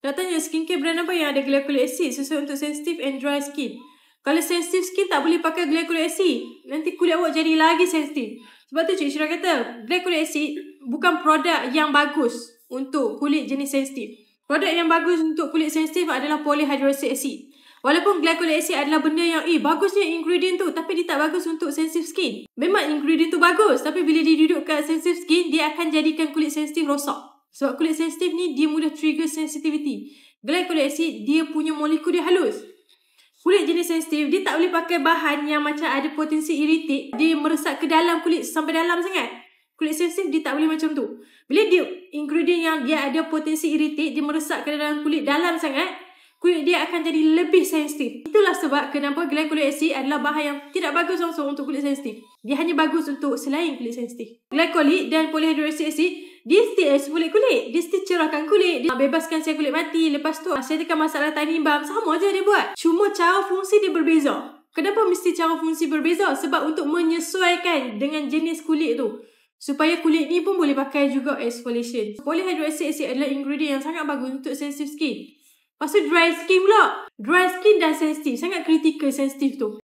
Nak tanya skincare brand apa yang ada glycolic acid sesuai untuk sensitive and dry skin? Kalau sensitive skin tak boleh pakai glycolic acid. Nanti kulit awak jadi lagi sensitif. Sebab tu Cik Syirah kata, glycolic acid bukan produk yang bagus untuk kulit jenis sensitif. Produk yang bagus untuk kulit sensitif adalah polyhydroxy acid. Walaupun glycolic acid adalah benda yang bagusnya ingredient tu, tapi dia tak bagus untuk sensitive skin. Memang ingredient tu bagus, tapi bila dia duduk kat sensitive skin, dia akan jadikan kulit sensitif rosak. Sebab kulit sensitif ni dia mudah trigger sensitivity. Glycolic acid dia punya molekul dia halus. Kulit jenis sensitif dia tak boleh pakai bahan yang macam ada potensi irritate, dia meresap ke dalam kulit sampai dalam sangat. Kulit sensitif dia tak boleh macam tu. Bila dia ingredient yang dia ada potensi irritate, dia meresap ke dalam kulit dalam sangat, kulit dia akan jadi lebih sensitif. Itulah sebab kenapa glycolic acid adalah bahan yang tidak bagus langsung untuk kulit sensitif. Dia hanya bagus untuk selain kulit sensitif. Glycolic dan polyhydroxy acid dia still kulit. Dia still cerahkan kulit. Dia bebaskan sel kulit mati. Lepas tu settlekan masalah tanibam. Sama je dia buat. Cuma cara fungsi dia berbeza. Kenapa mesti cara fungsi berbeza? Sebab untuk menyesuaikan dengan jenis kulit tu. Supaya kulit ni pun boleh pakai juga exfoliation. Polyhydroxy acid adalah ingredient yang sangat bagus untuk sensitive skin. Lepas tu dry skin pula. Dry skin dan sensitif. Sangat kritikal sensitif tu.